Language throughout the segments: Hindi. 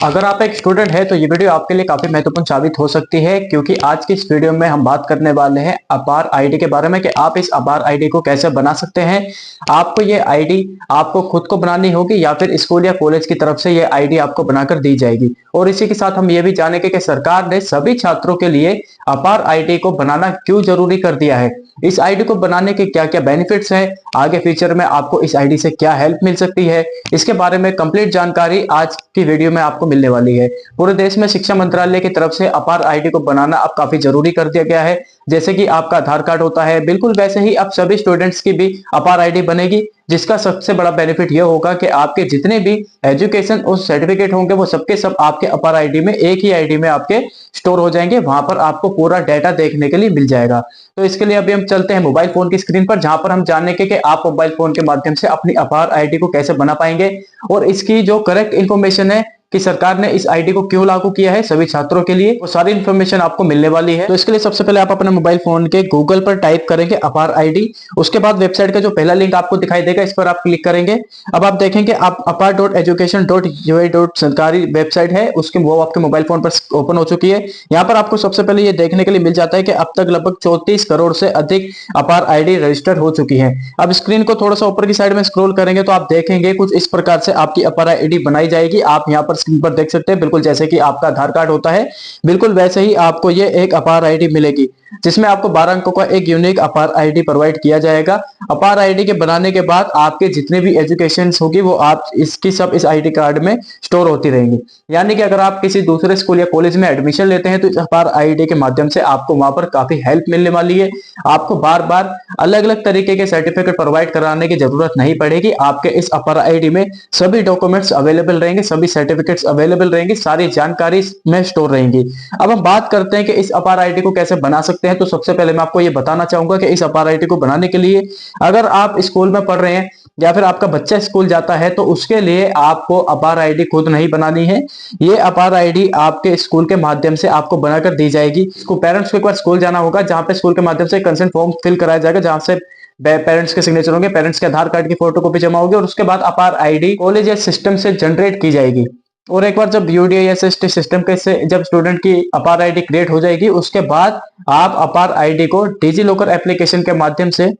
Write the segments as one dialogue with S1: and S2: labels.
S1: अगर आप एक स्टूडेंट है तो ये वीडियो आपके लिए काफी महत्वपूर्ण साबित हो सकती है, क्योंकि आज की इस वीडियो में हम बात करने वाले हैं अपार आईडी के बारे में कि आप इस अपार आईडी को कैसे बना सकते हैं। आपको ये आईडी आपको खुद को बनानी होगी या फिर स्कूल या कॉलेज की तरफ से ये आईडी आपको बनाकर दी जाएगी। और इसी के साथ हम ये भी जानेंगे कि सरकार ने सभी छात्रों के लिए अपार आईडी को बनाना क्यों जरूरी कर दिया है, इस आईडी को बनाने के क्या क्या बेनिफिट्स हैं, आगे फ्यूचर में आपको इस आईडी से क्या हेल्प मिल सकती है, इसके बारे में कंप्लीट जानकारी आज की वीडियो में आपको मिलने वाली है। पूरे देश में शिक्षा मंत्रालय की तरफ से अपार आईडी को बनाना अब काफी जरूरी कर दिया गया है। जैसे कि आपका आधार कार्ड होता है, बिल्कुल वैसे ही अब सभी स्टूडेंट्स की भी अपार आईडी बनेगी, जिसका सबसे बड़ा बेनिफिट यह होगा कि आपके जितने भी एजुकेशन और सर्टिफिकेट होंगे वो सबके सब आपके अपार आईडी में, एक ही आईडी में आपके स्टोर हो जाएंगे। वहां पर आपको पूरा डाटा देखने के लिए मिल जाएगा। तो इसके लिए अभी हम चलते हैं मोबाइल फोन की स्क्रीन पर, जहां पर हम जानेंगे कि आप मोबाइल फोन के माध्यम से अपनी अपार आईडी को कैसे बना पाएंगे और इसकी जो करेक्ट इन्फॉर्मेशन है कि सरकार ने इस आईडी को क्यों लागू किया है सभी छात्रों के लिए, वो सारी इन्फॉर्मेशन आपको मिलने वाली है। तो इसके लिए सबसे पहले आप अपने मोबाइल फोन के गूगल पर टाइप करेंगे अपार आईडी। उसके बाद वेबसाइट का जो पहला लिंक आपको दिखाई देगा इस पर आप क्लिक करेंगे। अब आप देखेंगे आप apar.education.ui. सरकारी वेबसाइट है उसके, वो आपके मोबाइल फोन पर ओपन हो चुकी है। यहाँ पर आपको सबसे पहले ये देखने के लिए मिल जाता है कि अब तक लगभग 34 करोड़ से अधिक अपार आईडी रजिस्टर्ड हो चुकी है। अब स्क्रीन को थोड़ा सा ऊपर की साइड में स्क्रॉल करेंगे तो आप देखेंगे कुछ इस प्रकार से आपकी अपार आईडी बनाई जाएगी। आप यहाँ पर स्क्रीन पर देख सकते हैं, बिल्कुल जैसे कि आपका आधार कार्ड होता है, बिल्कुल वैसे ही आपको ये एक अपार आईडी मिलेगी, जिसमें आपको 12 अंकों का एक यूनिक अपार आईडी प्रोवाइड किया जाएगा। अपार आईडी के बनाने के बाद आपके जितने भी एजुकेशन होगी वो आप इसकी सब इस आईडी कार्ड में स्टोर होती रहेंगी। यानी कि अगर आप किसी दूसरे स्कूल या कॉलेज में एडमिशन लेते हैं तो इस अपार आईडी के माध्यम से आपको वहां पर काफी हेल्प मिलने वाली है। आपको बार बार अलग अलग तरीके के सर्टिफिकेट प्रोवाइड कराने की जरूरत नहीं पड़ेगी। आपके इस अपार आईडी में सभी डॉक्यूमेंट्स अवेलेबल रहेंगे, सभी सर्टिफिकेट्स अवेलेबल रहेंगी, सारी जानकारी में स्टोर रहेंगी। अब हम बात करते हैं कि इस अपार आईडी को कैसे बना सकते हैं। तो सबसे पहले मैं आपको ये बताना चाहूंगा कि इस अपार आईडी को बनाने के लिए अगर आप स्कूल में पढ़ रहे हैं या फिर आपका बच्चा स्कूल जाता है तो उसके लिए आपको अपार आईडी खुद नहीं बनानी है। ये अपार आईडी आपके स्कूल के माध्यम से आपको बनाकर दी जाएगी। इसको पेरेंट्स को एक बार स्कूल जाना होगा, जहां पे स्कूल के माध्यम से कंसेंट फॉर्म फिल कराया जाएगा, जहां से पेरेंट्स के सिग्नेचर होंगे, पेरेंट्स के आधार कार्ड की फोटोकॉपी जमा होगी और उसके बाद अपार आईडी कॉलेज या सिस्टम से जनरेट की जाएगी। और एक बार जब UDIS सिस्टम के से जब स्टूडेंट की अपार आईडी क्रिएट हो जाएगी, उसके बाद आप अपार आईडी को डिजी लॉकर एप्लीकेशन के माध्यम से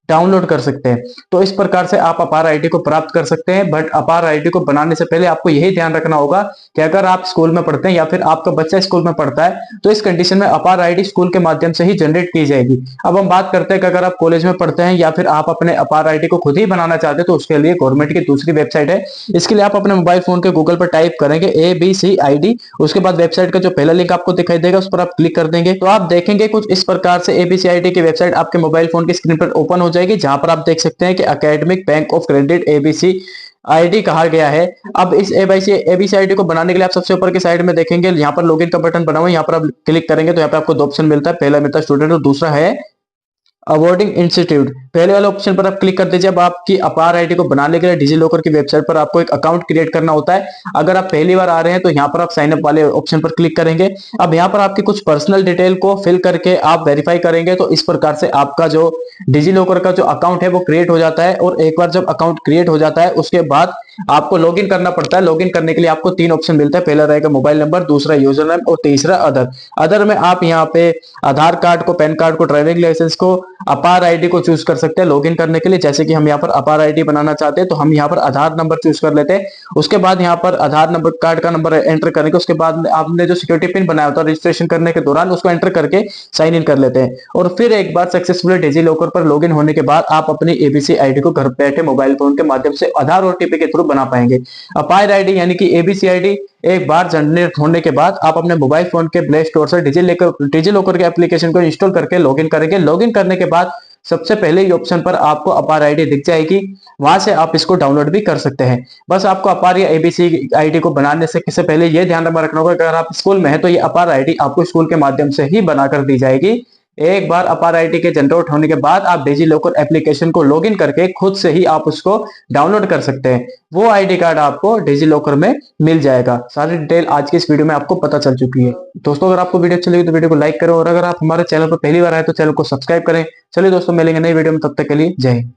S1: डाउनलोड कर सकते हैं। तो इस प्रकार से आप अपार आईडी को प्राप्त कर सकते हैं। बट अपार आईडी को बनाने से पहले आपको यही ध्यान रखना होगा कि अगर आप स्कूल में पढ़ते हैं या फिर आपका बच्चा स्कूल में पढ़ता है तो इस कंडीशन में अपार आईडी स्कूल के माध्यम से ही जनरेट की जाएगी। अब हम बात करते हैं कि अगर आप कॉलेज में पढ़ते हैं या फिर आप अपने अपार आईडी को खुद ही बनाना चाहते हैं तो उसके लिए गवर्नमेंट की दूसरी वेबसाइट है। इसके लिए आप अपने मोबाइल फोन के गूगल पर टाइप करेंगे ABCID। उसके बाद वेबसाइट का जो पहला लिंक आपको दिखाई देगा उस पर आप क्लिक कर देंगे तो आप देखेंगे कुछ इस प्रकार से ABCID की वेबसाइट आपके मोबाइल फोन की स्क्रीन पर ओपन हो जाएगी, जहां पर आप देख सकते हैं कि academic bank of credit ABC ID कहा गया है। अब इस ABC आईडी को बनाने के लिए आप सबसे ऊपर की साइड में देखेंगे यहाँ पर लॉगिन का बटन बना हुआ है। यहाँ पर आप क्लिक करेंगे तो यहाँ पे आपको दो ऑप्शन मिलता है, पहला मिलता है स्टूडेंट और दूसरा है अवॉर्डिंग इंस्टीट्यूट। पहले वाले ऑप्शन पर आप क्लिक कर दीजिए। अब आपकी अपार आईडी को बनाने के लिए डिजी लॉकर की वेबसाइट पर आपको एक अकाउंट क्रिएट करना होता है। अगर आप पहली बार आ रहे हैं तो यहाँ पर आप साइन अप वाले ऑप्शन पर क्लिक करेंगे। अब यहाँ पर आपकी कुछ पर्सनल डिटेल को फिल करके आप वेरीफाई करेंगे तो इस प्रकार से आपका जो डिजी लॉकर का जो अकाउंट है वो क्रिएट हो जाता है। और एक बार जब अकाउंट क्रिएट हो जाता है उसके बाद आपको लॉगिन करना पड़ता है। लॉगिन करने के लिए आपको 3 ऑप्शन मिलता है, पहला रहेगा मोबाइल नंबर, दूसरा यूजर नेम और तीसरा अदर। अदर में आप यहाँ पे आधार कार्ड को, पैन कार्ड को, ड्राइविंग लाइसेंस को, अपार आईडी को चूज कर सकते हैं लॉगिन करने के लिए। जैसे कि हम यहाँ पर अपार आईडी बनाना चाहते हैं तो हम यहाँ पर आधार नंबर चूज कर लेते हैं। उसके बाद यहाँ पर आधार नंबर कार्ड का नंबर एंटर करेंगे। उसके बाद आपने जो सिक्योरिटी पिन बनाया होता है रजिस्ट्रेशन करने के दौरान उसको एंटर करके साइन इन कर लेते हैं। और फिर एक बार सक्सेसफुली डिजी लॉकर पर लॉगिन होने के बाद आप अपनी ABC आईडी को घर बैठे मोबाइल फोन के माध्यम से आधार OTP के थ्रू बना पाएंगे। अपार आईडी यानी कि ABC आईडी एक बार जनरेट होने के बाद आप अपने मोबाइल फोन के प्ले स्टोर से डिजी लॉकर के एप्लीकेशन को इंस्टॉल करके लॉगिन करेंगे। लॉगिन करने के बाद सबसे पहले ही ऑप्शन पर आपको अपार आईडी दिख जाएगी, वहां से आप इसको डाउनलोड भी कर सकते हैं। बस आपको अपार या ABC आईडी को बनाने से पहले यह ध्यान रखना होगा कि अगर आप स्कूल में है तो ये अपार आईडी आपको स्कूल के माध्यम से ही बनाकर दी जाएगी। एक बार अपार आईडी के जनरेट होने के बाद आप डिजी लॉकर एप्लीकेशन को लॉगिन करके खुद से ही आप उसको डाउनलोड कर सकते हैं। वो आईडी कार्ड आपको डिजी लॉकर में मिल जाएगा। सारी डिटेल आज की इस वीडियो में आपको पता चल चुकी है। दोस्तों अगर आपको वीडियो अच्छी लगी तो वीडियो को लाइक करें और अगर आप हमारे चैनल पर पहली बार आए तो चैनल को सब्सक्राइब करें। चलिए दोस्तों मिलेंगे नई वीडियो में, तब तक के लिए जय हिंद।